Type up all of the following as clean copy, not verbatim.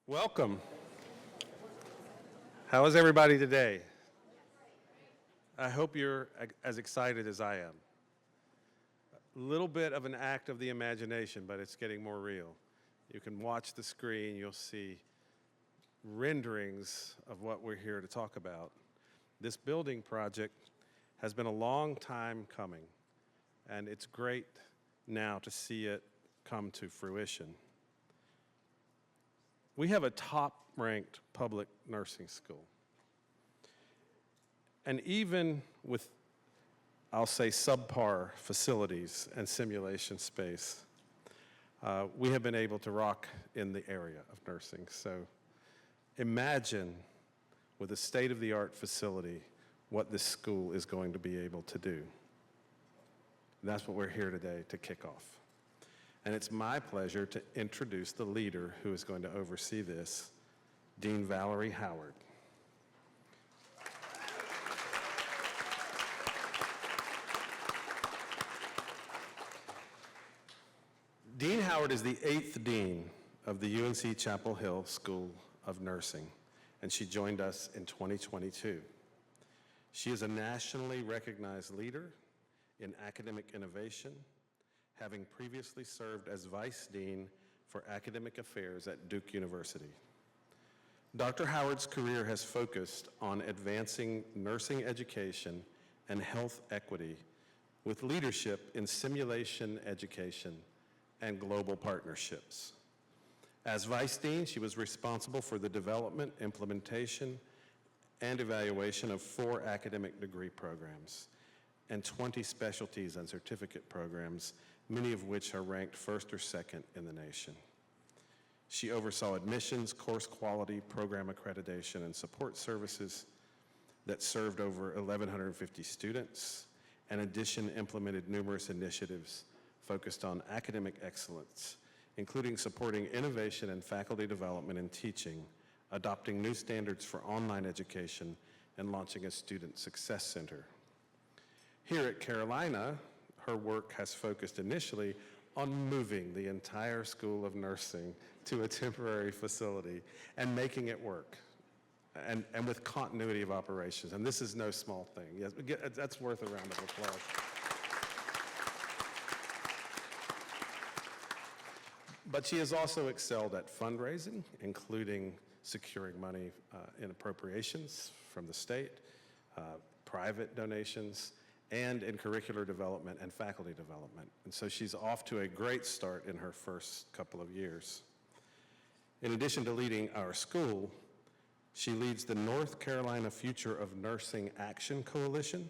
Welcome. How is everybody today? I hope you're as excited as I am. A little bit of an act of the imagination, but it's getting more real. You can watch the screen, you'll see renderings of what we're here to talk about. This building project has been a long time coming, and it's great now to see it come to fruition. We have a top-ranked public nursing school. And even with, I'll say, subpar facilities and simulation space, we have been able to rock in the area of nursing. So imagine, with a state-of-the-art facility, what this school is going to be able to do. And that's what we're here today to kick off. And it's my pleasure to introduce the leader who is going to oversee this, Dean Valerie Howard. Dean Howard is the 8th dean of the UNC Chapel Hill School of Nursing, and she joined us in 2022. She is a nationally recognized leader in academic innovation, having previously served as Vice Dean for Academic Affairs at Duke University. Dr. Howard's career has focused on advancing nursing education and health equity with leadership in simulation education and global partnerships. As Vice Dean, she was responsible for the development, implementation, and evaluation of 4 academic degree programs and 20 specialties and certificate programs, many of which are ranked first or second in the nation. She oversaw admissions, course quality, program accreditation, and support services that served over 1,150 students. In addition, implemented numerous initiatives focused on academic excellence, including supporting innovation and faculty development and teaching, adopting new standards for online education, and launching a student success center. Here at Carolina, her work has focused initially on moving the entire School of Nursing to a temporary facility and making it work, and with continuity of operations. And this is no small thing. Yes, that's worth a round of applause. But she has also excelled at fundraising, including securing money in appropriations from the state, private donations, and in curricular development and faculty development. And so she's off to a great start in her first couple of years. In addition to leading our school, she leads the North Carolina Future of Nursing Action Coalition,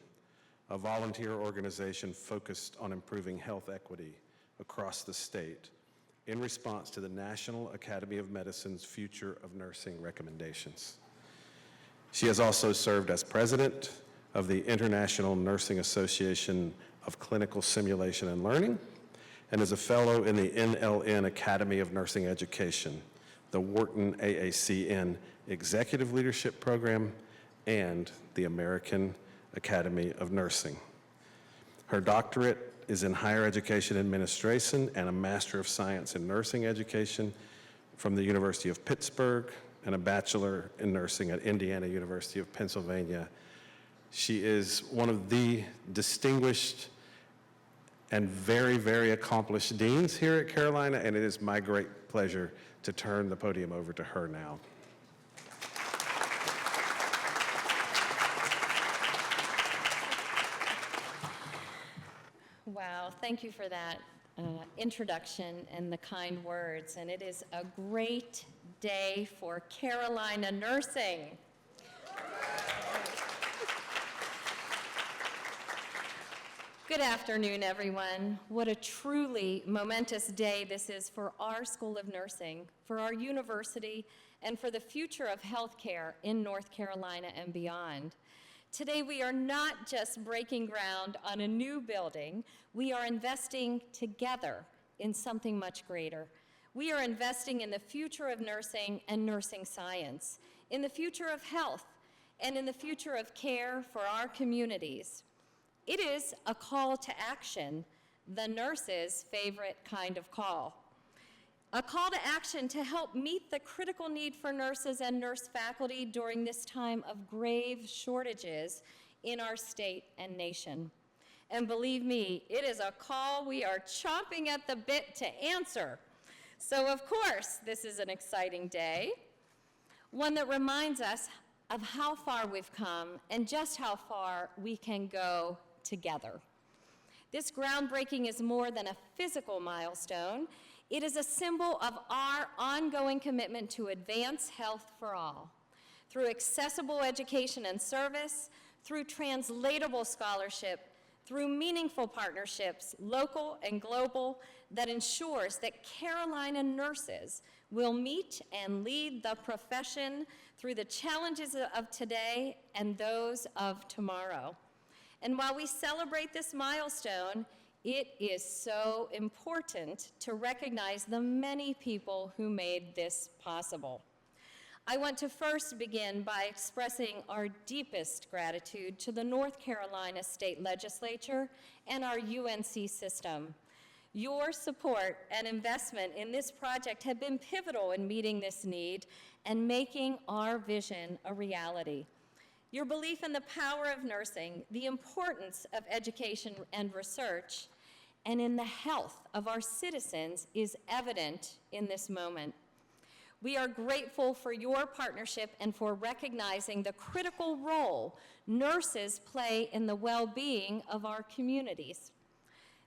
a volunteer organization focused on improving health equity across the state in response to the National Academy of Medicine's Future of Nursing recommendations. She has also served as president of the International Nursing Association of Clinical Simulation and Learning, and is a fellow in the NLN Academy of Nursing Education, the Wharton AACN Executive Leadership Program, and the American Academy of Nursing. Her doctorate is in higher education administration and a Master of Science in Nursing Education from the University of Pittsburgh, and a Bachelor in Nursing at Indiana University of Pennsylvania. She is one of the distinguished and very, very accomplished deans here at Carolina, and it is my great pleasure to turn the podium over to her now. Wow, thank you for that introduction and the kind words. And it is a great day for Carolina nursing. Good afternoon, everyone. What a truly momentous day this is for our School of Nursing, for our university, and for the future of healthcare in North Carolina and beyond. Today, we are not just breaking ground on a new building, we are investing together in something much greater. We are investing in the future of nursing and nursing science, in the future of health, and in the future of care for our communities. It is a call to action, the nurse's favorite kind of call. A call to action to help meet the critical need for nurses and nurse faculty during this time of grave shortages in our state and nation. And believe me, it is a call we are chomping at the bit to answer. So of course, this is an exciting day, one that reminds us of how far we've come and just how far we can go together. This groundbreaking is more than a physical milestone. It is a symbol of our ongoing commitment to advance health for all, through accessible education and service, through translatable scholarship, through meaningful partnerships, local and global, that ensures that Carolina nurses will meet and lead the profession through the challenges of today and those of tomorrow. And while we celebrate this milestone, it is so important to recognize the many people who made this possible. I want to first begin by expressing our deepest gratitude to the North Carolina State Legislature and our UNC system. Your support and investment in this project have been pivotal in meeting this need and making our vision a reality. Your belief in the power of nursing, the importance of education and research, and in the health of our citizens is evident in this moment. We are grateful for your partnership and for recognizing the critical role nurses play in the well-being of our communities.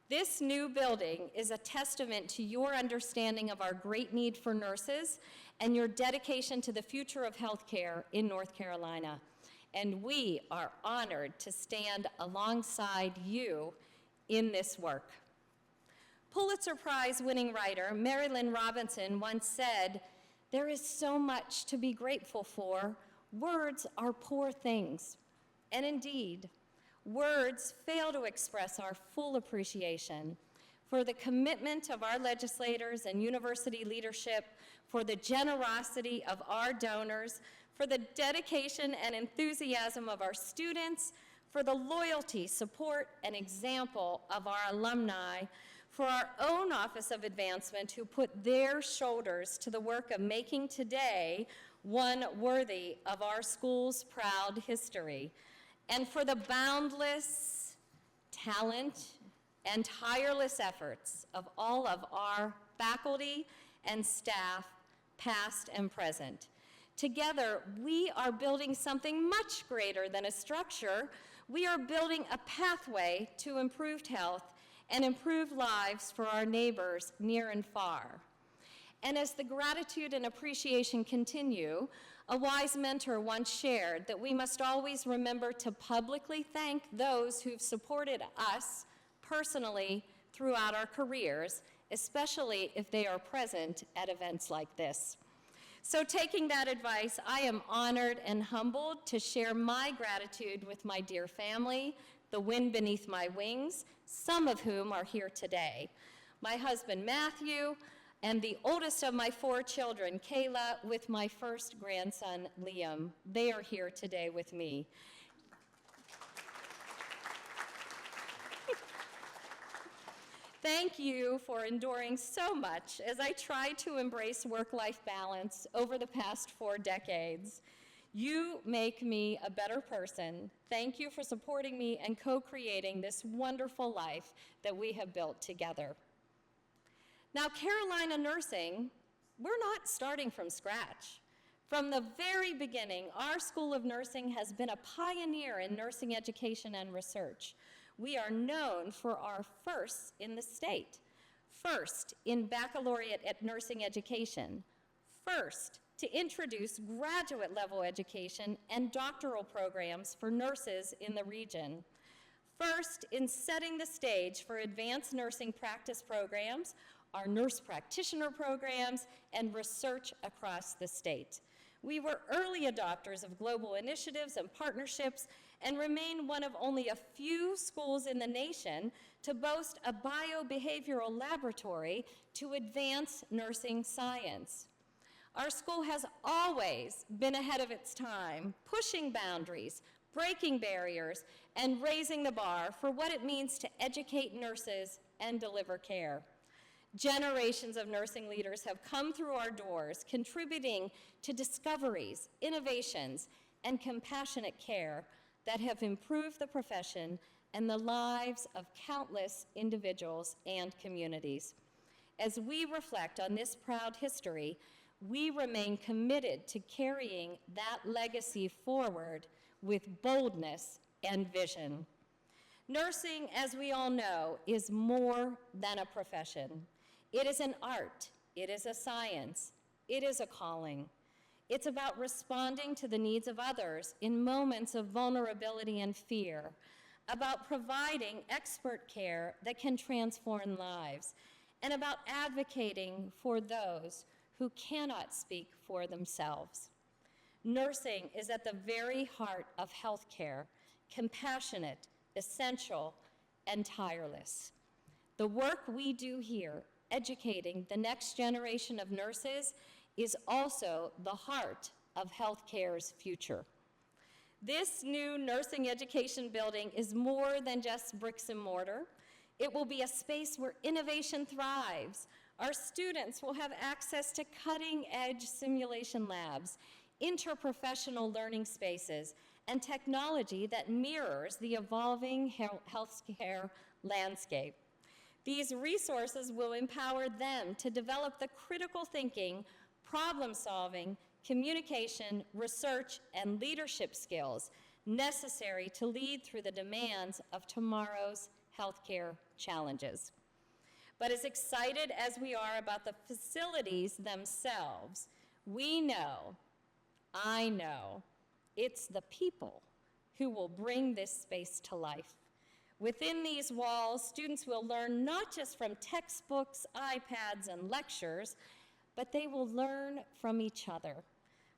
This new building is a testament to your understanding of our great need for nurses and your dedication to the future of healthcare in North Carolina. And we are honored to stand alongside you in this work. Pulitzer Prize-winning writer Mary Lynn Robinson once said, "There is so much to be grateful for. Words are poor things." And indeed, words fail to express our full appreciation for the commitment of our legislators and university leadership, for the generosity of our donors, for the dedication and enthusiasm of our students, for the loyalty, support, and example of our alumni, for our own Office of Advancement who put their shoulders to the work of making today one worthy of our school's proud history, and for the boundless talent and tireless efforts of all of our faculty and staff, past and present. Together, we are building something much greater than a structure. We are building a pathway to improved health and improved lives for our neighbors near and far. And as the gratitude and appreciation continue, a wise mentor once shared that we must always remember to publicly thank those who've supported us personally throughout our careers, especially if they are present at events like this. So taking that advice, I am honored and humbled to share my gratitude with my dear family, the wind beneath my wings, some of whom are here today. My husband, Matthew, and the oldest of my 4 children, Kayla, with my first grandson, Liam. They are here today with me. Thank you for enduring so much as I tried to embrace work-life balance over the past 4 decades. You make me a better person. Thank you for supporting me and co-creating this wonderful life that we have built together. Now, Carolina Nursing, we're not starting from scratch. From the very beginning, our School of Nursing has been a pioneer in nursing education and research. We are known for our firsts in the state. First, in baccalaureate at nursing education. First, to introduce graduate level education and doctoral programs for nurses in the region. First, in setting the stage for advanced nursing practice programs, our nurse practitioner programs, and research across the state. We were early adopters of global initiatives and partnerships and remain one of only a few schools in the nation to boast a biobehavioral laboratory to advance nursing science. Our school has always been ahead of its time, pushing boundaries, breaking barriers, and raising the bar for what it means to educate nurses and deliver care. Generations of nursing leaders have come through our doors, contributing to discoveries, innovations, and compassionate care that have improved the profession and the lives of countless individuals and communities. As we reflect on this proud history, we remain committed to carrying that legacy forward with boldness and vision. Nursing, as we all know, is more than a profession. It is an art, it is a science, it is a calling. It's about responding to the needs of others in moments of vulnerability and fear, about providing expert care that can transform lives, and about advocating for those who cannot speak for themselves. Nursing is at the very heart of healthcare, compassionate, essential, and tireless. The work we do here, educating the next generation of nurses, is also the heart of healthcare's future. This new nursing education building is more than just bricks and mortar. It will be a space where innovation thrives. Our students will have access to cutting-edge simulation labs, interprofessional learning spaces, and technology that mirrors the evolving healthcare landscape. These resources will empower them to develop the critical thinking, problem-solving, communication, research, and leadership skills necessary to lead through the demands of tomorrow's healthcare challenges. But as excited as we are about the facilities themselves, we know, I know, it's the people who will bring this space to life. Within these walls, students will learn not just from textbooks, iPads, and lectures, but they will learn from each other,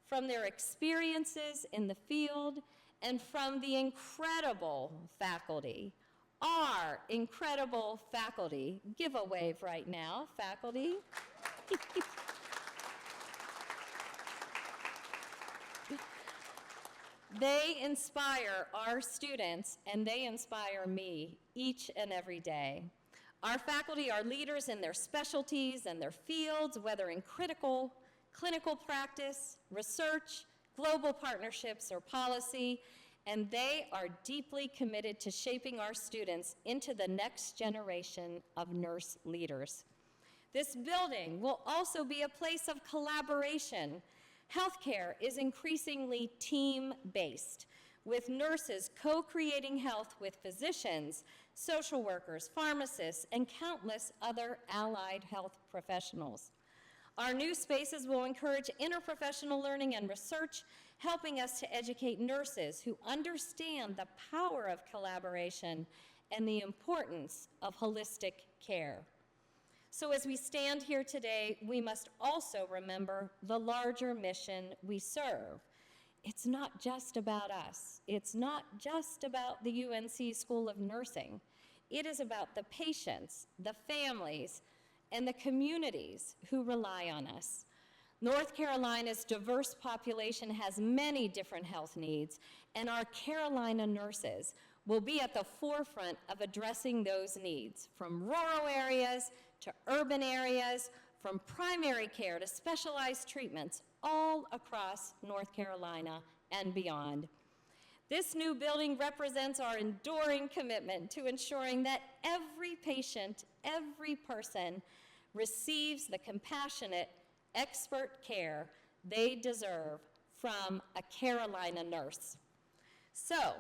from their experiences in the field, and from the incredible faculty, our incredible faculty. Give a wave right now, faculty. They inspire our students, and they inspire me each and every day. Our faculty are leaders in their specialties and their fields, whether in clinical practice, research, global partnerships, or policy, and they are deeply committed to shaping our students into the next generation of nurse leaders. This building will also be a place of collaboration. Healthcare is increasingly team-based, with nurses co-creating health with physicians, social workers, pharmacists, and countless other allied health professionals. Our new spaces will encourage interprofessional learning and research, helping us to educate nurses who understand the power of collaboration and the importance of holistic care. So as we stand here today, we must also remember the larger mission we serve. It's not just about us. It's not just about the UNC School of Nursing. It is about the patients, the families, and the communities who rely on us. North Carolina's diverse population has many different health needs, and our Carolina nurses will be at the forefront of addressing those needs, from rural areas to urban areas, from primary care to specialized treatments, all across North Carolina and beyond. This new building represents our enduring commitment to ensuring that every patient, every person receives the compassionate, expert care they deserve from a Carolina nurse. So,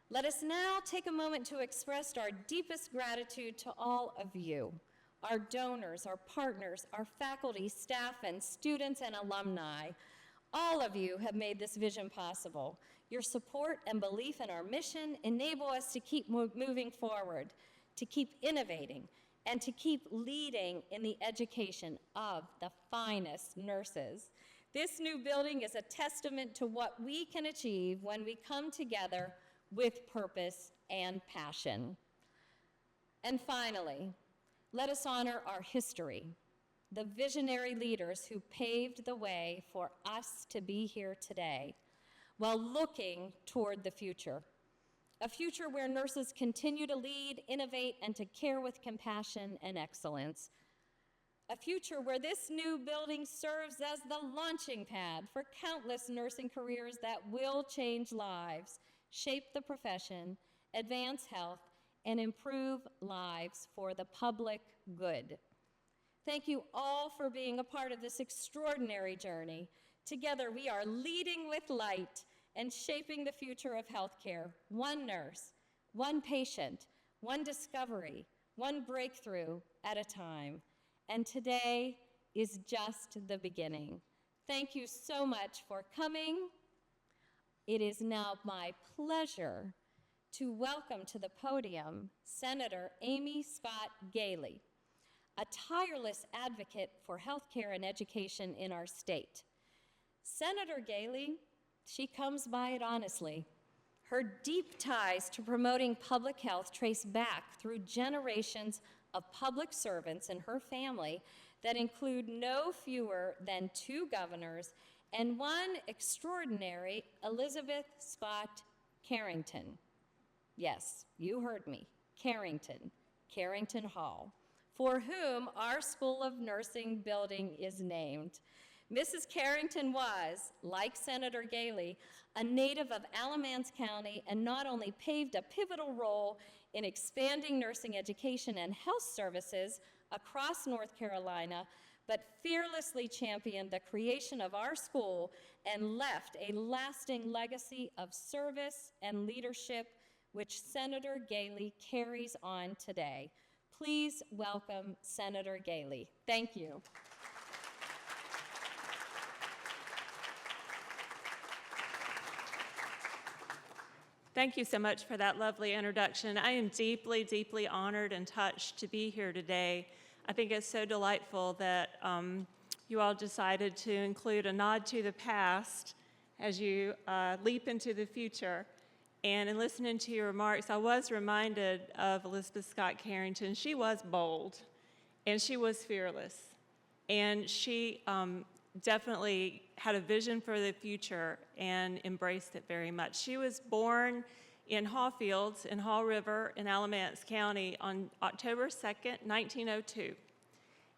let us now take a moment to express our deepest gratitude to all of you, our donors, our partners, our faculty, staff, and students and alumni. All of you have made this vision possible. Your support and belief in our mission enable us to keep moving forward, to keep innovating, and to keep leading in the education of the finest nurses. This new building is a testament to what we can achieve when we come together with purpose and passion. And finally, let us honor our history, the visionary leaders who paved the way for us to be here today, while looking toward the future. A future where nurses continue to lead, innovate, and to care with compassion and excellence. A future where this new building serves as the launching pad for countless nursing careers that will change lives, shape the profession, advance health, and improve lives for the public good. Thank you all for being a part of this extraordinary journey. Together, we are leading with light and shaping the future of healthcare, one nurse, one patient, one discovery, one breakthrough at a time. And today is just the beginning. Thank you so much for coming. It is now my pleasure to welcome to the podium Senator Amy Scott Galey, a tireless advocate for healthcare and education in our state. Senator Galey, she comes by it honestly. Her deep ties to promoting public health trace back through generations of public servants in her family that include no fewer than 2 governors and one extraordinary Elizabeth Scott Carrington. Yes, you heard me, Carrington Hall, for whom our School of Nursing building is named. Mrs. Carrington was, like Senator Galey, a native of Alamance County and not only paved a pivotal role in expanding nursing education and health services across North Carolina, but fearlessly championed the creation of our school and left a lasting legacy of service and leadership, which Senator Galey carries on today. Please welcome Senator Galey. Thank you. Thank you so much for that lovely introduction. I am deeply, deeply honored and touched to be here today. I think it's so delightful that you all decided to include a nod to the past as you leap into the future. And in listening to your remarks, I was reminded of Elizabeth Scott Carrington. She was bold, and she was fearless. And she definitely had a vision for the future and embraced it very much. She was born in Haw Fields in Haw River in Alamance County on October 2nd, 1902.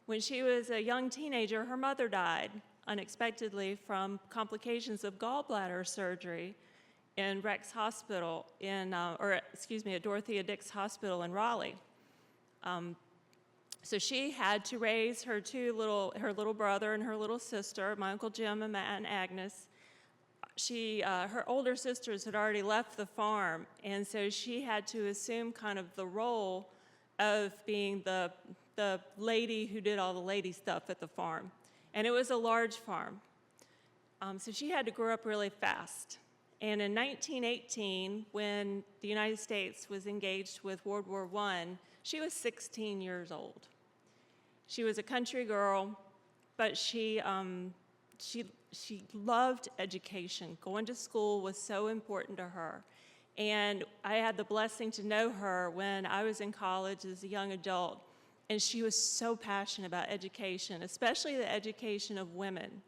When she was a young teenager, her mother died unexpectedly from complications of gallbladder surgery in Rex Hospital at Dorothea Dix Hospital in Raleigh. So she had to raise her little brother and her little sister, my Uncle Jim and my Aunt Agnes. Her older sisters had already left the farm, and so she had to assume kind of the role of being the lady who did all the lady stuff at the farm. And it was a large farm. So she had to grow up really fast. And in 1918, when the United States was engaged with World War I, she was 16 years old. She was a country girl, but she loved education. Going to school was so important to her. And I had the blessing to know her when I was in college as a young adult, and she was so passionate about education, especially the education of women,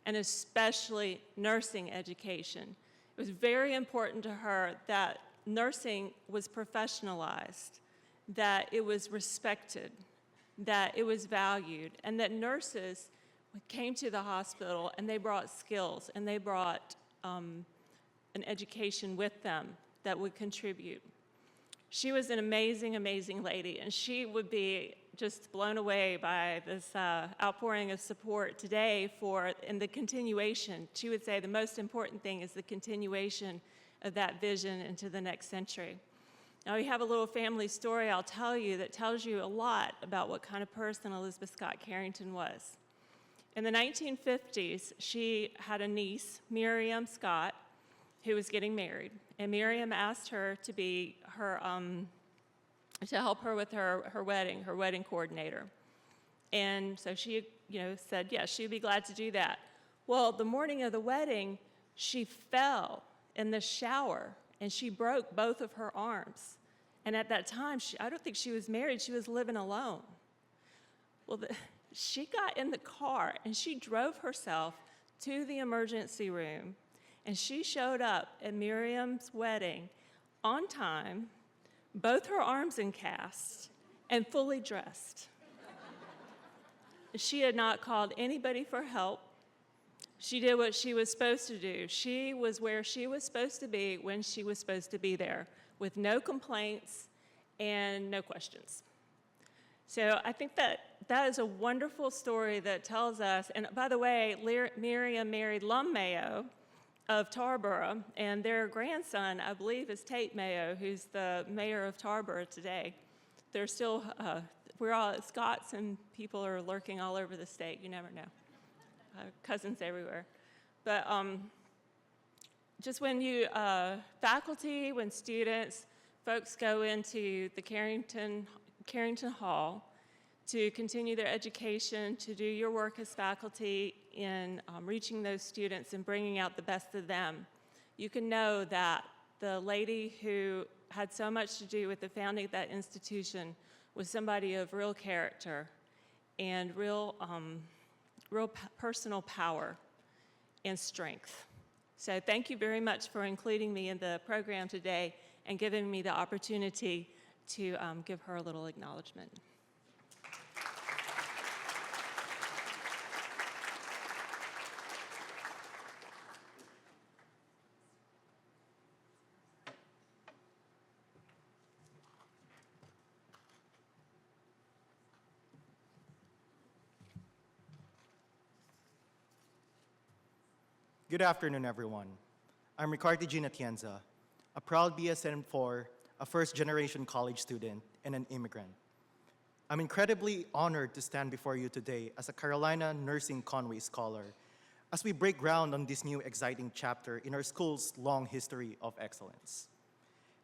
and especially nursing education. It was very important to her that nursing was professionalized, that it was respected, that it was valued, and that nurses came to the hospital and they brought skills and they brought an education with them that would contribute. She was an amazing, amazing lady, and she would be just blown away by this outpouring of support today in the continuation. She would say the most important thing is the continuation of that vision into the next century. Now, we have a little family story I'll tell you that tells you a lot about what kind of person Elizabeth Scott Carrington was. In the 1950s, she had a niece, Miriam Scott, who was getting married, and Miriam asked her to be her to help her with her wedding coordinator. And so she, said yes, she'd be glad to do that. Well, the morning of the wedding, she fell in the shower and she broke both of her arms. And at that time, I don't think she was married, she was living alone. Well, she got in the car and she drove herself to the emergency room, and she showed up at Miriam's wedding on time, both her arms in casts, and fully dressed. she had not called anybody for help. She did what she was supposed to do. She was where she was supposed to be when she was supposed to be there, with no complaints and no questions. So I think that is a wonderful story that tells us, and by the way, Miriam married Lum Mayo of Tarboro, and their grandson, I believe, is Tate Mayo, who's the mayor of Tarboro today. They're still, we're all Scots, and people are lurking all over the state. You never know. Cousins everywhere. But just when you, faculty, when students, folks go into the Carrington Hall to continue their education, to do your work as faculty in reaching those students and bringing out the best of them, you can know that the lady who had so much to do with the founding of that institution was somebody of real character and real personal power and strength. So thank you very much for including me in the program today and giving me the opportunity to give her a little acknowledgement. Good afternoon, everyone. I'm Ricardo Gina Tienza, a proud BSN4, a first-generation college student, and an immigrant. I'm incredibly honored to stand before you today as a Carolina Nursing Conway Scholar as we break ground on this new exciting chapter in our school's long history of excellence.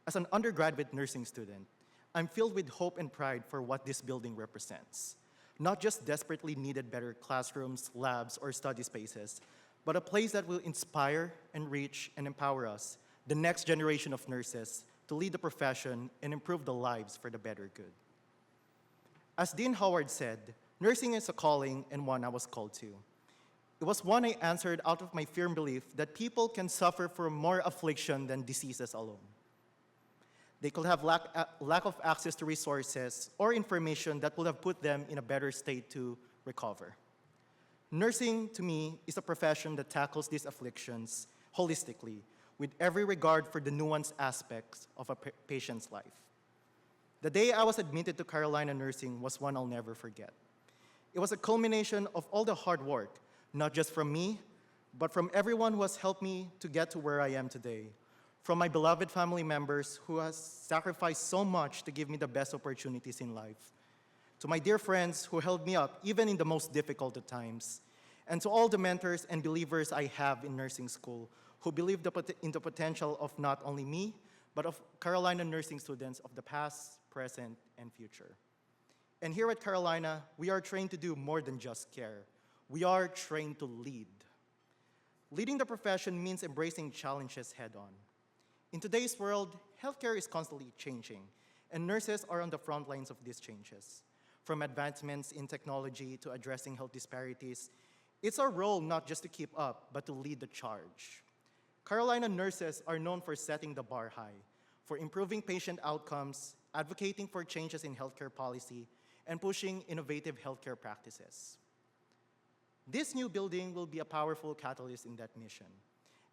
As an undergraduate nursing student, I'm filled with hope and pride for what this building represents. Not just desperately needed better classrooms, labs, or study spaces, but a place that will inspire, enrich, and empower us, the next generation of nurses, to lead the profession and improve the lives for the better good. As Dean Howard said, nursing is a calling and one I was called to. It was one I answered out of my firm belief that people can suffer from more affliction than diseases alone. They could have lack of access to resources or information that would have put them in a better state to recover. Nursing, to me, is a profession that tackles these afflictions holistically, with every regard for the nuanced aspects of a patient's life. The day I was admitted to Carolina Nursing was one I'll never forget. It was a culmination of all the hard work, not just from me, but from everyone who has helped me to get to where I am today. From my beloved family members who has sacrificed so much to give me the best opportunities in life, to my dear friends who held me up even in the most difficult of times, and to all the mentors and believers I have in nursing school who believe in the potential of not only me, but of Carolina nursing students of the past, present, and future. And here at Carolina, we are trained to do more than just care. We are trained to lead. Leading the profession means embracing challenges head-on. In today's world, healthcare is constantly changing, and nurses are on the front lines of these changes. From advancements in technology to addressing health disparities, it's our role not just to keep up, but to lead the charge. Carolina nurses are known for setting the bar high, for improving patient outcomes, advocating for changes in healthcare policy, and pushing innovative healthcare practices. This new building will be a powerful catalyst in that mission.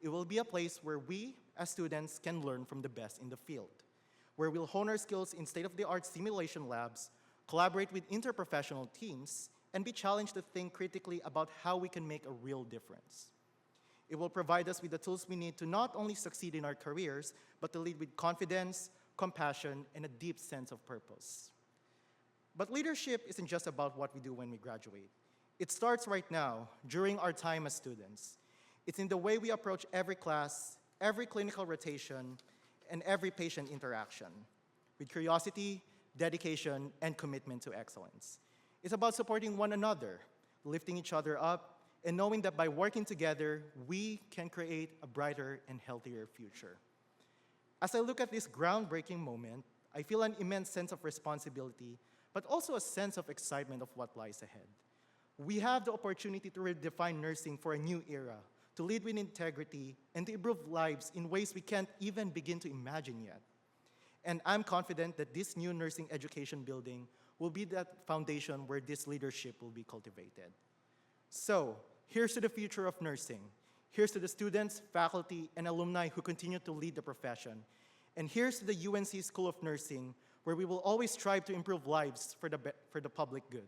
It will be a place where we, as students, can learn from the best in the field, where we'll hone our skills in state-of-the-art simulation labs, collaborate with interprofessional teams, and be challenged to think critically about how we can make a real difference. It will provide us with the tools we need to not only succeed in our careers, but to lead with confidence, compassion, and a deep sense of purpose. But leadership isn't just about what we do when we graduate. It starts right now, during our time as students. It's in the way we approach every class, every clinical rotation, and every patient interaction, with curiosity, dedication, and commitment to excellence. It's about supporting one another, lifting each other up, and knowing that by working together, we can create a brighter and healthier future. As I look at this groundbreaking moment, I feel an immense sense of responsibility, but also a sense of excitement of what lies ahead. We have the opportunity to redefine nursing for a new era, to lead with integrity, and to improve lives in ways we can't even begin to imagine yet. And I'm confident that this new nursing education building will be that foundation where this leadership will be cultivated. So, here's to the future of nursing. Here's to the students, faculty, and alumni who continue to lead the profession. And here's to the UNC School of Nursing, where we will always strive to improve lives for the public good.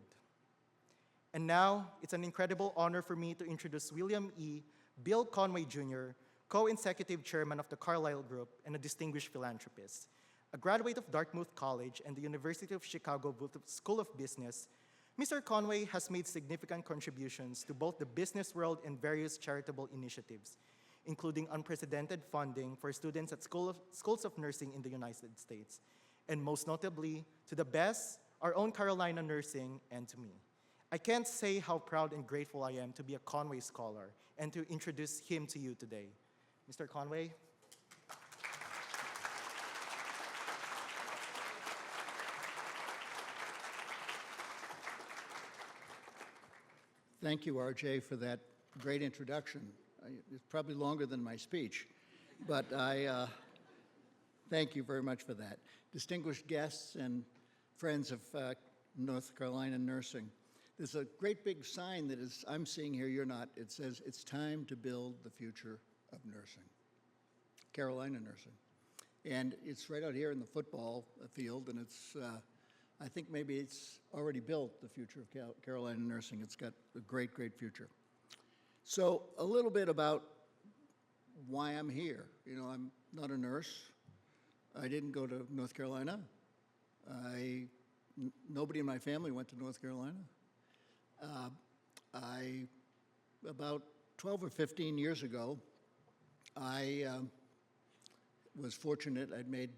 And now, it's an incredible honor for me to introduce William E. Bill Conway Jr., co-executive chairman of the Carlyle Group and a distinguished philanthropist. A graduate of Dartmouth College and the University of Chicago School of Business, Mr. Conway has made significant contributions to both the business world and various charitable initiatives, including unprecedented funding for students at schools of nursing in the United States, and most notably, to the best, our own Carolina Nursing, and to me. I can't say how proud and grateful I am to be a Conway Scholar and to introduce him to you today. Mr. Conway. Thank you, RJ, for that great introduction. It's probably longer than my speech, but I thank you very much for that. Distinguished guests and friends of North Carolina Nursing, there's a great big sign that is, I'm seeing here, you're not. It says, "It's time to build the future of nursing." Carolina Nursing. And it's right out here in the football field, and it's, I think maybe it's already built the future of Carolina Nursing. It's got a great, great future. So a little bit about why I'm here. You know, I'm not a nurse. I didn't go to North Carolina. Nobody in my family went to North Carolina. About 12 or 15 years ago, I was fortunate. I'd made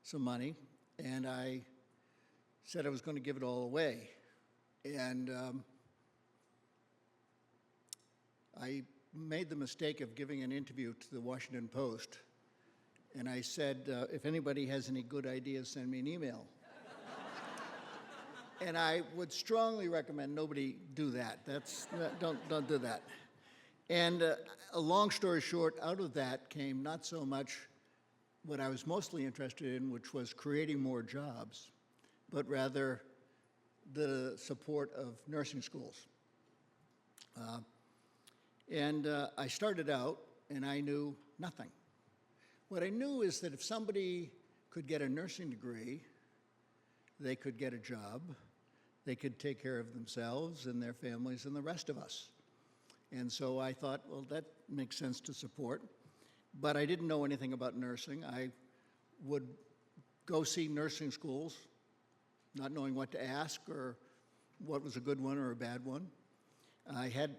some money, and I said I was going to give it all away. And I made the mistake of giving an interview to the Washington Post, and I said, if anybody has any good ideas, send me an email. And I would strongly recommend nobody do that. Don't do that. And a long story short, out of that came not so much what I was mostly interested in, which was creating more jobs, but rather the support of nursing schools. I started out, and I knew nothing. What I knew is that if somebody could get a nursing degree, they could get a job, they could take care of themselves and their families and the rest of us. And so I thought, well, that makes sense to support. But I didn't know anything about nursing. I would go see nursing schools, not knowing what to ask or what was a good one or a bad one. I had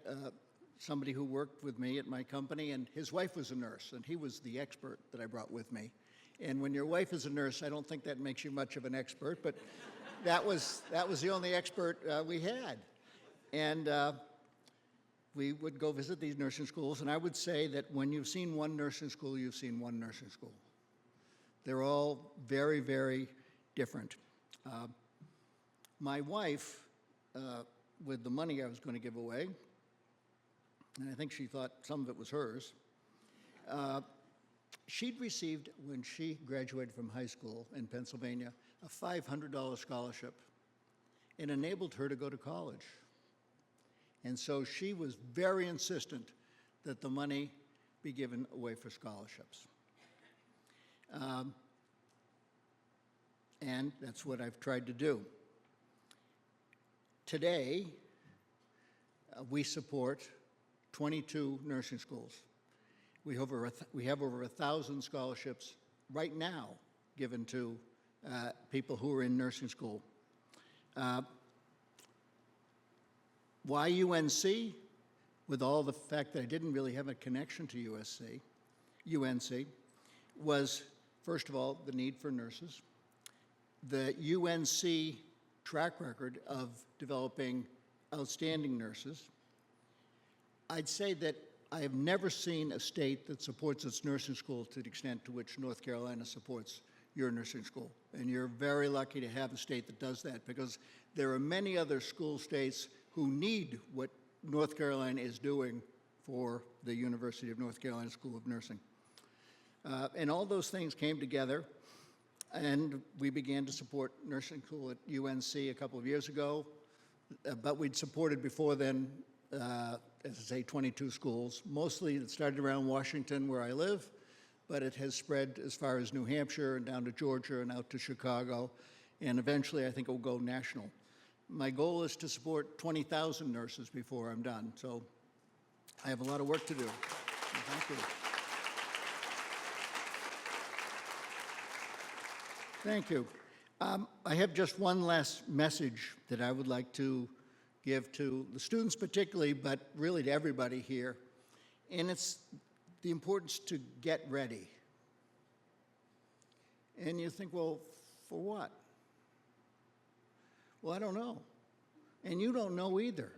somebody who worked with me at my company, and his wife was a nurse, and he was the expert that I brought with me. And when your wife is a nurse, I don't think that makes you much of an expert, but that was the only expert we had. And we would go visit these nursing schools, and I would say that when you've seen one nursing school, you've seen one nursing school. They're all very, very different. My wife, with the money I was going to give away, and I think she thought some of it was hers, she'd received, when she graduated from high school in Pennsylvania, a $500 scholarship. It enabled her to go to college. And so she was very insistent that the money be given away for scholarships. And that's what I've tried to do. Today, we support 22 nursing schools. We have over 1,000 scholarships right now given to people who are in nursing school. Why UNC? With all the fact that I didn't really have a connection to UNC, was, first of all, the need for nurses, the UNC track record of developing outstanding nurses. I'd say that I have never seen a state that supports its nursing school to the extent to which North Carolina supports your nursing school. And you're very lucky to have a state that does that, because there are many other school states who need what North Carolina is doing for the University of North Carolina School of Nursing. And all those things came together. And we began to support nursing school at UNC a couple of years ago, but we'd supported before then, as I say, 22 schools. Mostly it started around Washington, where I live, but it has spread as far as New Hampshire and down to Georgia and out to Chicago, and eventually I think it will go national. My goal is to support 20,000 nurses before I'm done, so I have a lot of work to do. Thank you. Thank you. I have just one last message that I would like to give to the students particularly, but really to everybody here, and it's the importance to get ready. And you think, well, for what? Well, I don't know. And you don't know either.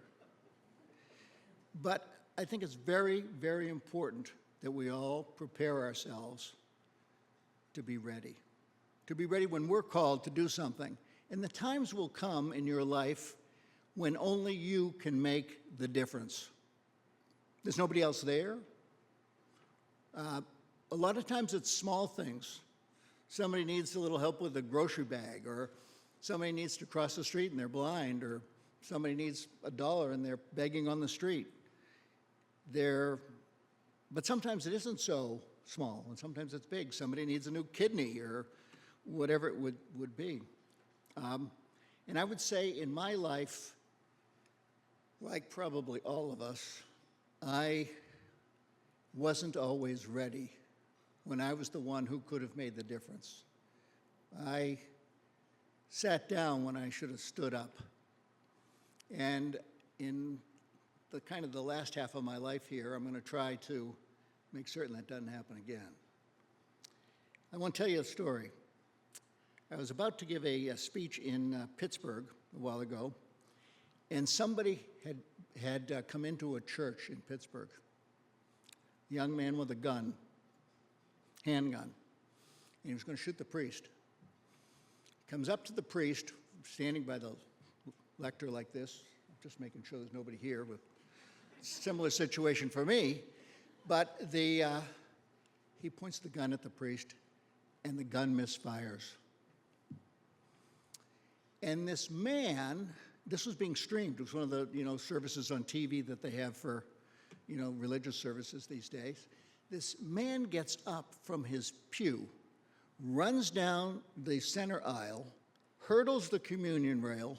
But I think it's very, very important that we all prepare ourselves to be ready. To be ready when we're called to do something. And the times will come in your life when only you can make the difference. There's nobody else there. A lot of times it's small things. Somebody needs a little help with a grocery bag, or somebody needs to cross the street and they're blind, or somebody needs $1 and they're begging on the street. But sometimes it isn't so small, and sometimes it's big. Somebody needs a new kidney or whatever it would be. And I would say in my life, like probably all of us, I wasn't always ready when I was the one who could have made the difference. I sat down when I should have stood up. And in the kind of the last half of my life here, I'm going to try to make certain that doesn't happen again. I want to tell you a story. I was about to give a speech in Pittsburgh a while ago, and somebody had come into a church in Pittsburgh. A young man with a gun, handgun, and he was going to shoot the priest. Comes up to the priest, standing by the lector like this, just making sure there's nobody here with a similar situation for me, but he points the gun at the priest, and the gun misfires. And this man, this was being streamed. It was one of the services on TV that they have for religious services these days. This man gets up from his pew, runs down the center aisle, hurdles the communion rail,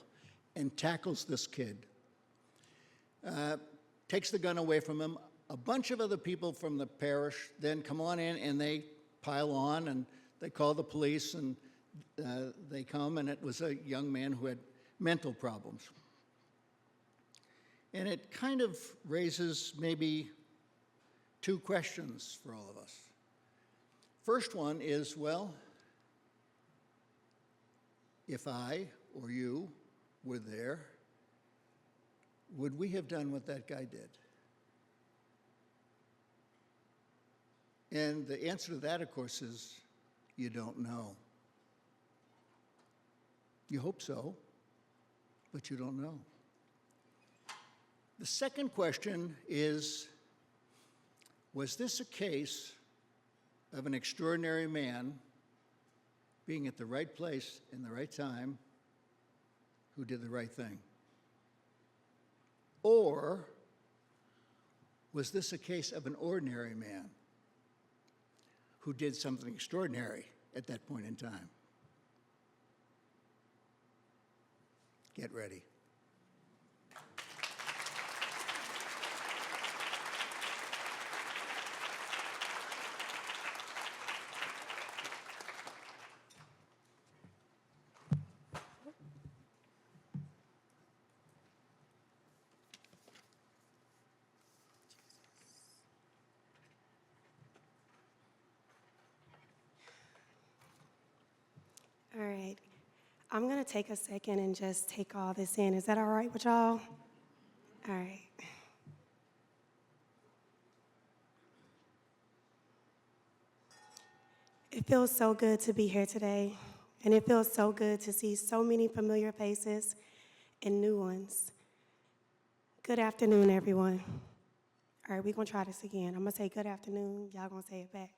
and tackles this kid. Takes the gun away from him. A bunch of other people from the parish then come on in, and they pile on, and they call the police, and they come, and it was a young man who had mental problems. And it kind of raises maybe two questions for all of us. First one is, well, if I or you were there, would we have done what that guy did? And the answer to that, of course, is you don't know. You hope so, but you don't know. The second question is, was this a case of an extraordinary man being at the right place in the right time who did the right thing? Or was this a case of an ordinary man who did something extraordinary at that point in time? Get ready. All right. I'm going to take a second and just take all this in. Is that all right with y'all? All right. It feels so good to be here today, and it feels so good to see so many familiar faces and new ones. Good afternoon, everyone. All right, we're going to try this again. I'm going to say good afternoon. Y'all going to say it back.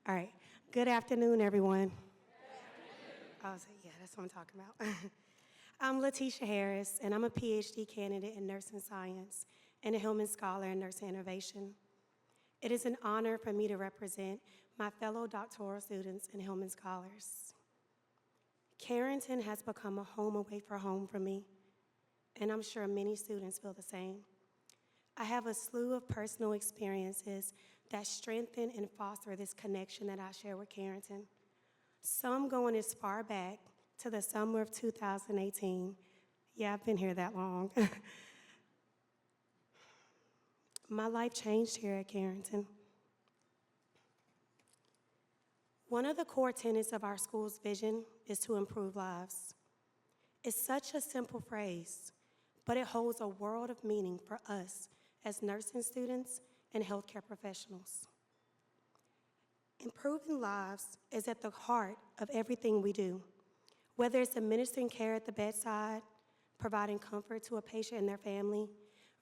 All right. Good afternoon, everyone. Good afternoon. Oh, yeah, that's what I'm talking about. I'm Letitia Harris, and I'm a PhD candidate in nursing science and a Hillman Scholar in Nursing Innovation. It is an honor for me to represent my fellow doctoral students and Hillman Scholars. Carrington has become a home away from home for me, and I'm sure many students feel the same. I have a slew of personal experiences that strengthen and foster this connection that I share with Carrington. Some going as far back to the summer of 2018. Yeah, I've been here that long. My life changed here at Carrington. One of the core tenets of our school's vision is to improve lives. It's such a simple phrase, but it holds a world of meaning for us as nursing students and healthcare professionals. Improving lives is at the heart of everything we do, whether it's administering care at the bedside, providing comfort to a patient and their family,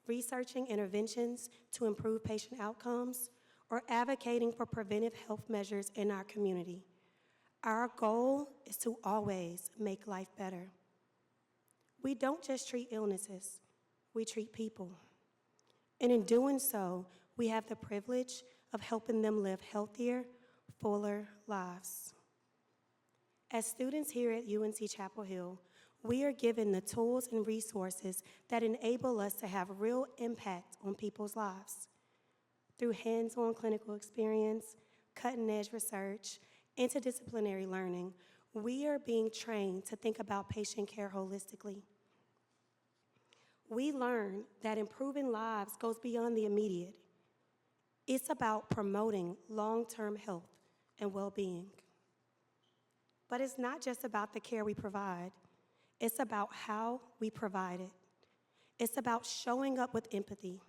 researching interventions to improve patient outcomes, or advocating for preventive health measures in our community. Our goal is to always make life better. We don't just treat illnesses, we treat people. And in doing so, we have the privilege of helping them live healthier, fuller lives. As students here at UNC Chapel Hill, we are given the tools and resources that enable us to have real impact on people's lives. Through hands-on clinical experience, cutting-edge research, interdisciplinary learning, we are being trained to think about patient care holistically. We learn that improving lives goes beyond the immediate. It's about promoting long-term health and well-being. But it's not just about the care we provide. It's about how we provide it. It's about showing up with empathy.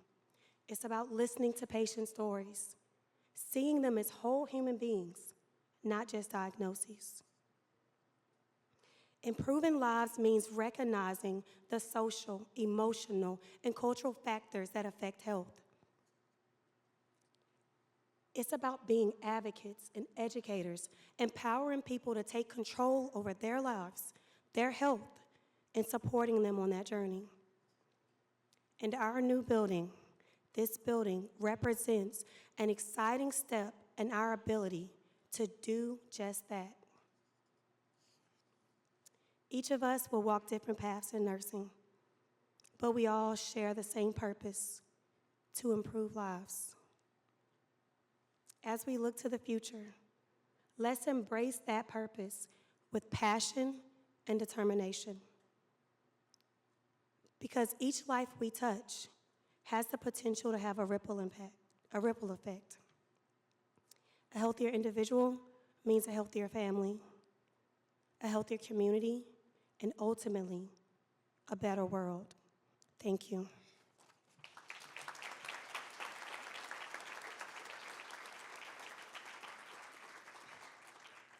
It's about listening to patient stories, seeing them as whole human beings, not just diagnoses. Improving lives means recognizing the social, emotional, and cultural factors that affect health. It's about being advocates and educators, empowering people to take control over their lives, their health, and supporting them on that journey. And our new building, this building represents an exciting step in our ability to do just that. Each of us will walk different paths in nursing, but we all share the same purpose: to improve lives. As we look to the future, let's embrace that purpose with passion and determination. Because each life we touch has the potential to have a ripple effect. A healthier individual means a healthier family, a healthier community, and ultimately, a better world. Thank you.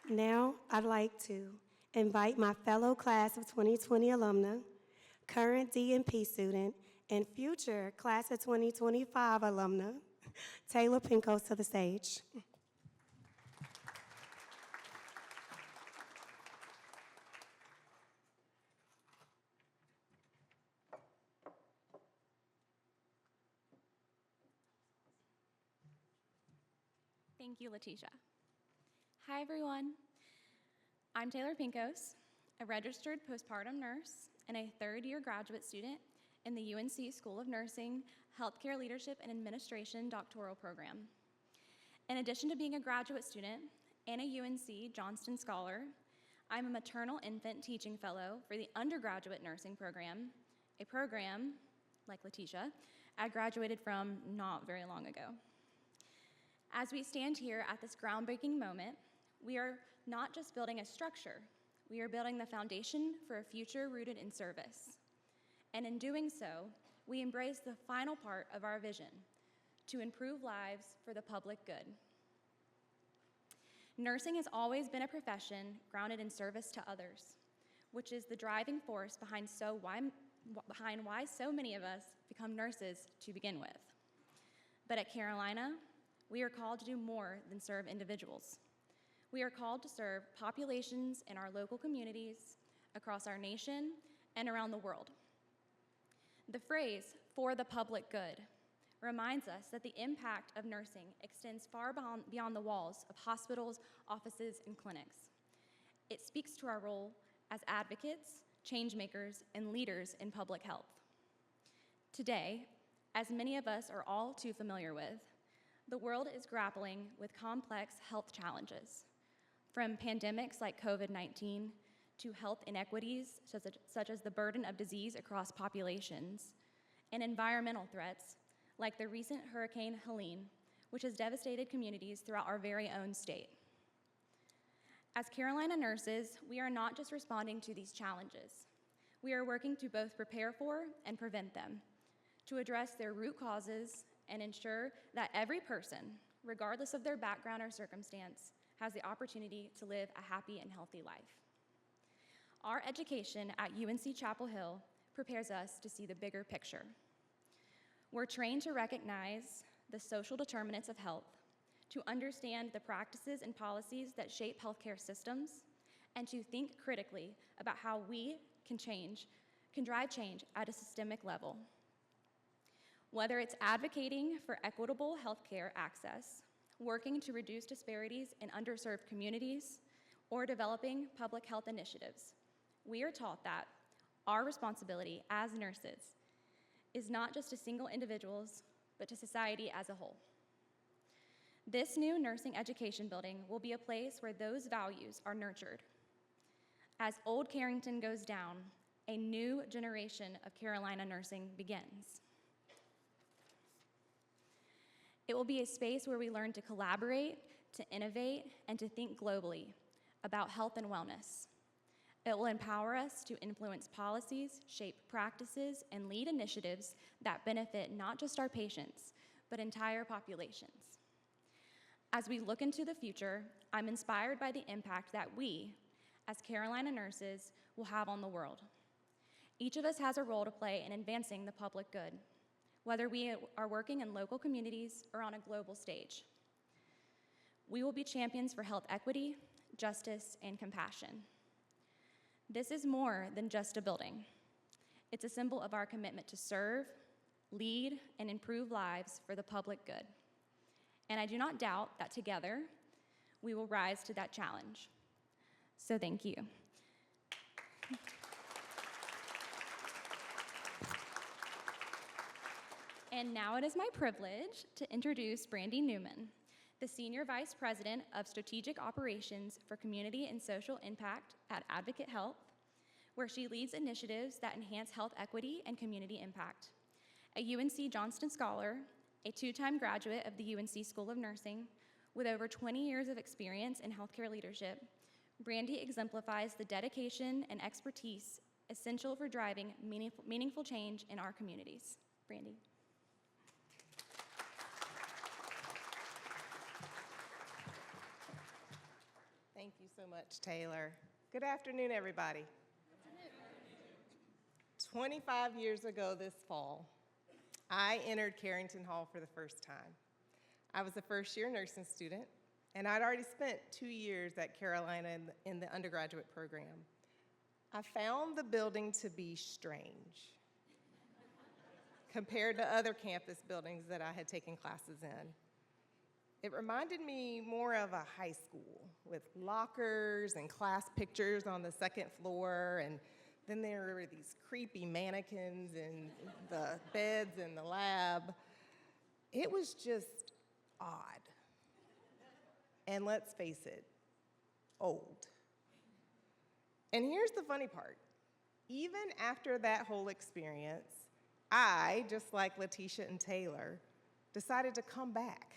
Now, I'd like to invite my fellow class of 2020 alumna, current D&P student, and future class of 2025 alumna, Taylor Pinkos, to the stage. Thank you, Letitia. Hi, everyone. I'm Taylor Pinkos, a registered postpartum nurse and a third-year graduate student in the UNC School of Nursing Healthcare Leadership and Administration doctoral program. In addition to being a graduate student and a UNC Johnston Scholar, I'm a maternal infant teaching fellow for the undergraduate nursing program, a program, like Letitia, I graduated from not very long ago. As we stand here at this groundbreaking moment, we are not just building a structure, we are building the foundation for a future rooted in service. And in doing so, we embrace the final part of our vision, to improve lives for the public good. Nursing has always been a profession grounded in service to others, which is the driving force behind why so many of us become nurses to begin with. But at Carolina, we are called to do more than serve individuals. We are called to serve populations in our local communities, across our nation, and around the world. The phrase, "for the public good," reminds us that the impact of nursing extends far beyond the walls of hospitals, offices, and clinics. It speaks to our role as advocates, change makers, and leaders in public health. Today, as many of us are all too familiar with, the world is grappling with complex health challenges, from pandemics like COVID-19 to health inequities such as the burden of disease across populations, and environmental threats like the recent Hurricane Helene, which has devastated communities throughout our very own state. As Carolina nurses, we are not just responding to these challenges. We are working to both prepare for and prevent them, to address their root causes and ensure that every person, regardless of their background or circumstance, has the opportunity to live a happy and healthy life. Our education at UNC Chapel Hill prepares us to see the bigger picture. We're trained to recognize the social determinants of health, to understand the practices and policies that shape healthcare systems, and to think critically about how we can drive change at a systemic level. Whether it's advocating for equitable healthcare access, working to reduce disparities in underserved communities, or developing public health initiatives, we are taught that our responsibility as nurses is not just to single individuals, but to society as a whole. This new nursing education building will be a place where those values are nurtured. As old Carrington goes down, a new generation of Carolina nursing begins. It will be a space where we learn to collaborate, to innovate, and to think globally about health and wellness. It will empower us to influence policies, shape practices, and lead initiatives that benefit not just our patients, but entire populations. As we look into the future, I'm inspired by the impact that we, as Carolina nurses, will have on the world. Each of us has a role to play in advancing the public good, whether we are working in local communities or on a global stage. We will be champions for health equity, justice, and compassion. This is more than just a building. It's a symbol of our commitment to serve, lead, and improve lives for the public good. And I do not doubt that together, we will rise to that challenge. So thank you. And now it is my privilege to introduce Brandy Newman, the Senior Vice President of Strategic Operations for Community and Social Impact at Advocate Health, where she leads initiatives that enhance health equity and community impact. A UNC Johnston Scholar, a two-time graduate of the UNC School of Nursing, with over 20 years of experience in healthcare leadership, Brandy exemplifies the dedication and expertise essential for driving meaningful change in our communities. Brandy. Thank you so much, Taylor. Good afternoon, everybody. 25 years ago this fall, I entered Carrington Hall for the first time. I was a first-year nursing student, and I'd already spent 2 years at Carolina in the undergraduate program. I found the building to be strange compared to other campus buildings that I had taken classes in. It reminded me more of a high school with lockers and class pictures on the second floor, and then there were these creepy mannequins in the beds in the lab. It was just odd. And let's face it, old. And here's the funny part. Even after that whole experience, I, just like Letitia and Taylor, decided to come back.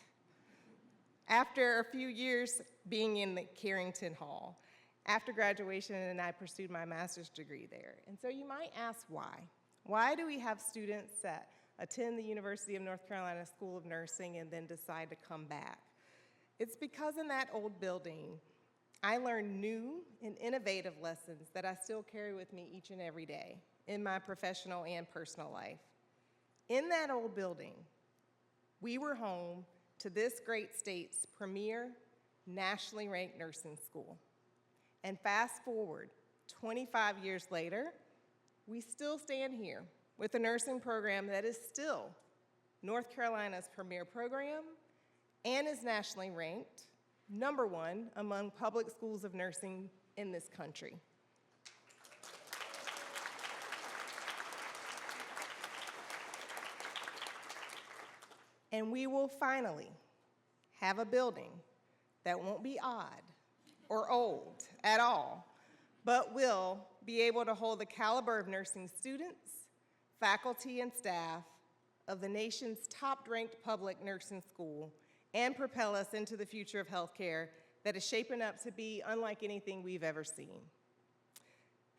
After a few years being in the Carrington Hall, after graduation, and I pursued my master's degree there. And so you might ask why. Why do we have students that attend the University of North Carolina School of Nursing and then decide to come back? It's because in that old building, I learned new and innovative lessons that I still carry with me each and every day in my professional and personal life. In that old building, we were home to this great state's premier nationally ranked nursing school. And fast forward, 25 years later, we still stand here with a nursing program that is still North Carolina's premier program and is nationally ranked #1 among public schools of nursing in this country. And we will finally have a building that won't be odd or old at all, but will be able to hold the caliber of nursing students, faculty, and staff of the nation's top-ranked public nursing school and propel us into the future of healthcare that is shaping up to be unlike anything we've ever seen.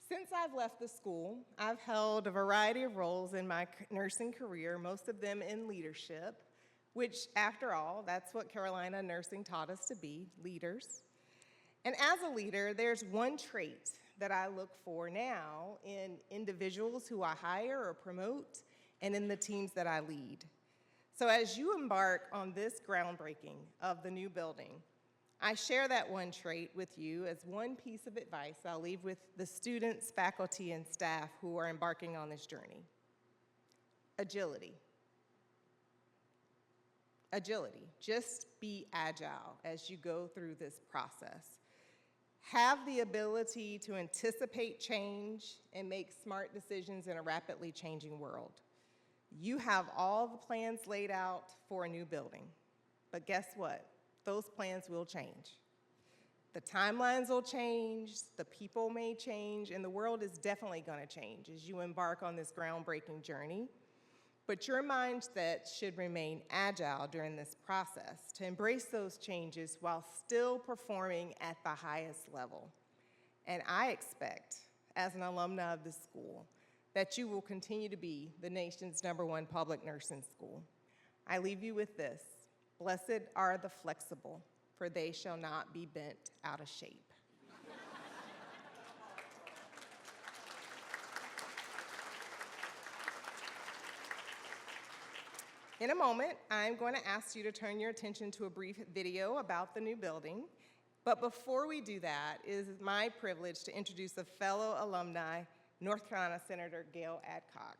Since I've left the school, I've held a variety of roles in my nursing career, most of them in leadership, which, after all, that's what Carolina nursing taught us to be, leaders. And as a leader, there's one trait that I look for now in individuals who I hire or promote and in the teams that I lead. So as you embark on this groundbreaking of the new building, I share that one trait with you as one piece of advice I'll leave with the students, faculty, and staff who are embarking on this journey. Agility. Agility. Just be agile as you go through this process. Have the ability to anticipate change and make smart decisions in a rapidly changing world. You have all the plans laid out for a new building, but guess what? Those plans will change. The timelines will change, the people may change, and the world is definitely going to change as you embark on this groundbreaking journey. But your mindset should remain agile during this process to embrace those changes while still performing at the highest level. And I expect, as an alumna of this school, that you will continue to be the nation's #1 public nursing school. I leave you with this: blessed are the flexible, for they shall not be bent out of shape. In a moment, I'm going to ask you to turn your attention to a brief video about the new building. But before we do that, it is my privilege to introduce a fellow alumni, North Carolina Senator Gail Adcock.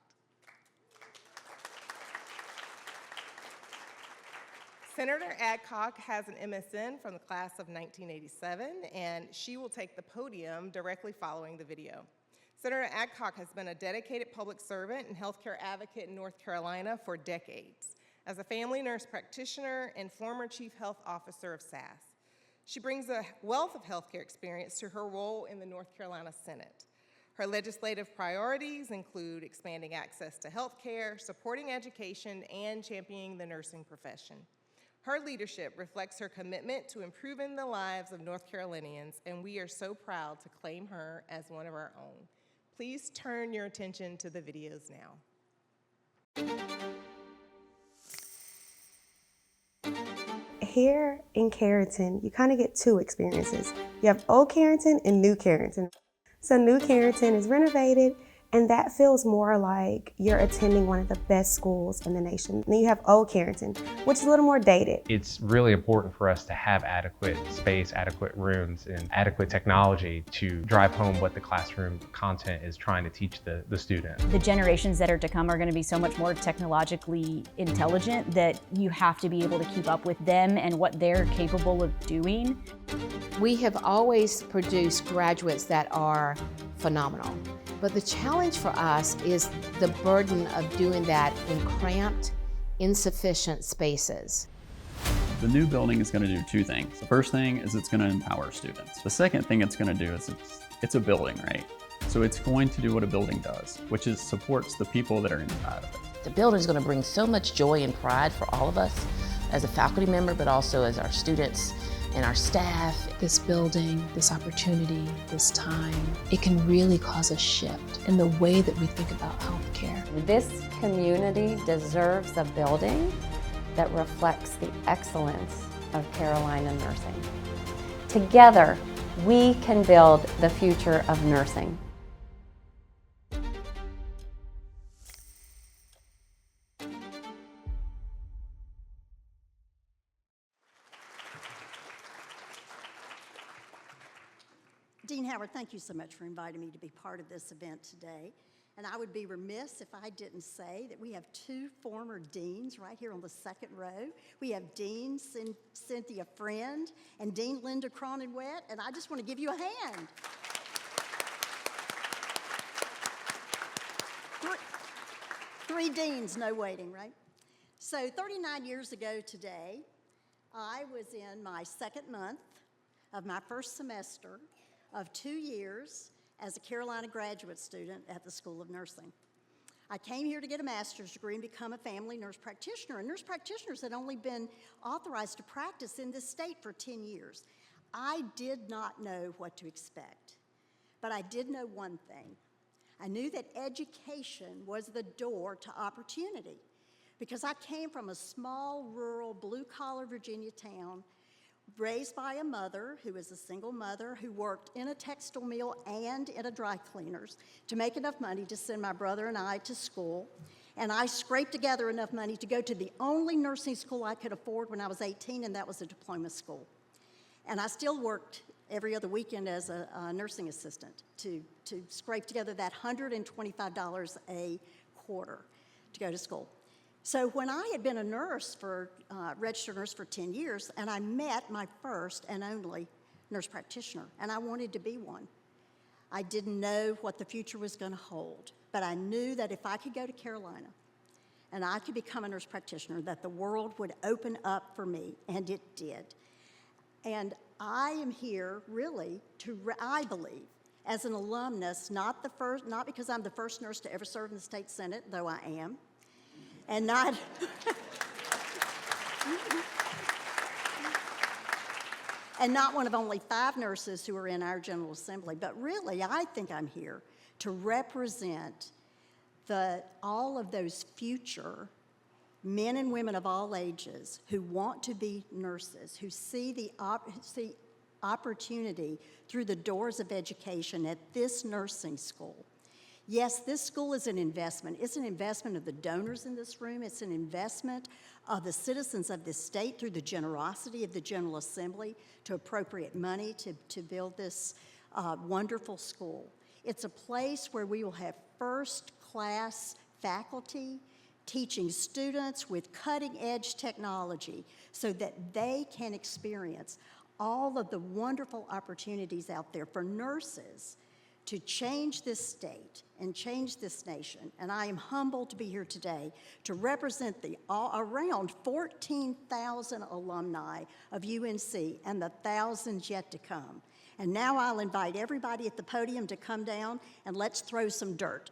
Senator Adcock has an MSN from the class of 1987, and she will take the podium directly following the video. Senator Adcock has been a dedicated public servant and healthcare advocate in North Carolina for decades as a family nurse practitioner and former chief health officer of SAS. She brings a wealth of healthcare experience to her role in the North Carolina Senate. Her legislative priorities include expanding access to healthcare, supporting education, and championing the nursing profession. Her leadership reflects her commitment to improving the lives of North Carolinians, and we are so proud to claim her as one of our own. Please turn your attention to the videos now. Here in Carrollton, you kind of get two experiences. You have Old Carrollton and New Carrollton. So New Carrollton is renovated, and that feels more like you're attending one of the best schools in the nation. Then you have Old Carrollton, which is a little more dated. It's really important for us to have adequate space, adequate rooms, and adequate technology to drive home what the classroom content is trying to teach the student. The generations that are to come are going to be so much more technologically intelligent that you have to be able to keep up with them and what they're capable of doing. We have always produced graduates that are phenomenal. But the challenge for us is the burden of doing that in cramped, insufficient spaces. The new building is going to do two things. The first thing is it's going to empower students. The second thing it's going to do is it's a building, right? So it's going to do what a building does, which is supports the people that are inside of it. The building is going to bring so much joy and pride for all of us as a faculty member, but also as our students and our staff. This building, this opportunity, this time, it can really cause a shift in the way that we think about healthcare. This community deserves a building that reflects the excellence of Carolina nursing. Together, we can build the future of nursing. Dean Howard, thank you so much for inviting me to be part of this event today. And I would be remiss if I didn't say that we have two former deans right here on the second row. We have Dean Cynthia Friend and Dean Linda Cronenwet, and I just want to give you a hand. Three deans, no waiting, right? So 39 years ago today, I was in my second month of my first semester of 2 years as a Carolina graduate student at the School of Nursing. I came here to get a master's degree and become a family nurse practitioner, and nurse practitioners had only been authorized to practice in this state for 10 years. I did not know what to expect, but I did know one thing. I knew that education was the door to opportunity because I came from a small, rural, blue-collar Virginia town raised by a mother who was a single mother who worked in a textile mill and in a dry cleaners to make enough money to send my brother and I to school. And I scraped together enough money to go to the only nursing school I could afford when I was 18, and that was a diploma school. And I still worked every other weekend as a nursing assistant to scrape together that $125 a quarter to go to school. So when I had been a nurse registered nurse for 10 years, and I met my first and only nurse practitioner, and I wanted to be one. I didn't know what the future was going to hold, but I knew that if I could go to Carolina and I could become a nurse practitioner, that the world would open up for me, and it did. And I am here really I believe, as an alumnus, not because I'm the first nurse to ever serve in the state Senate, though I am, and not and not one of only 5 nurses who are in our General Assembly, but really I think I'm here to represent all of those future men and women of all ages who want to be nurses, who see the opportunity through the doors of education at this nursing school. Yes, this school is an investment. It's an investment of the donors in this room. It's an investment of the citizens of this state through the generosity of the General Assembly to appropriate money to build this wonderful school. It's a place where we will have first-class faculty teaching students with cutting-edge technology so that they can experience all of the wonderful opportunities out there for nurses to change this state and change this nation. And I am humbled to be here today to represent the around 14,000 alumni of UNC and the thousands yet to come. And now I'll invite everybody at the podium to come down and let's throw some dirt.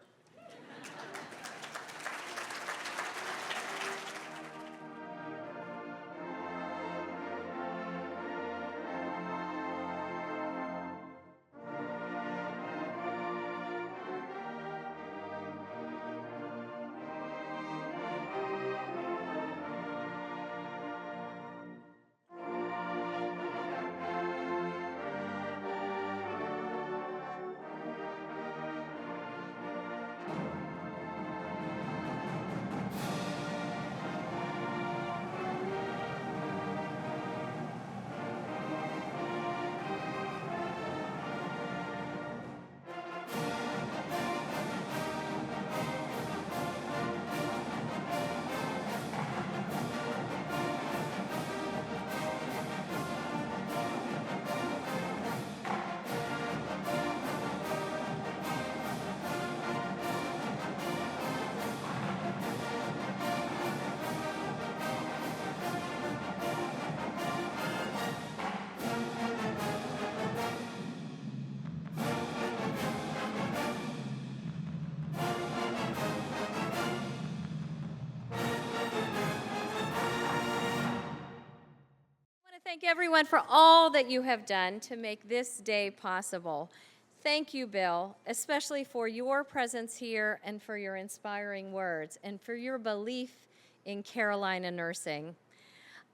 Thank everyone for all that you have done to make this day possible. Thank you, Bill, especially for your presence here and for your inspiring words and for your belief in Carolina nursing.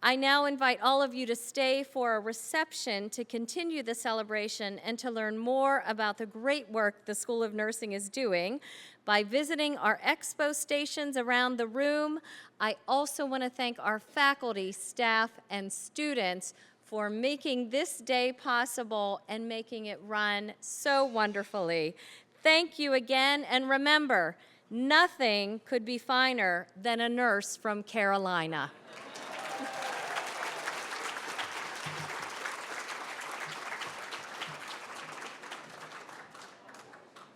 I now invite all of you to stay for a reception to continue the celebration and to learn more about the great work the School of Nursing is doing by visiting our expo stations around the room. I also want to thank our faculty, staff, and students for making this day possible and making it run so wonderfully. Thank you again, and remember, nothing could be finer than a nurse from Carolina.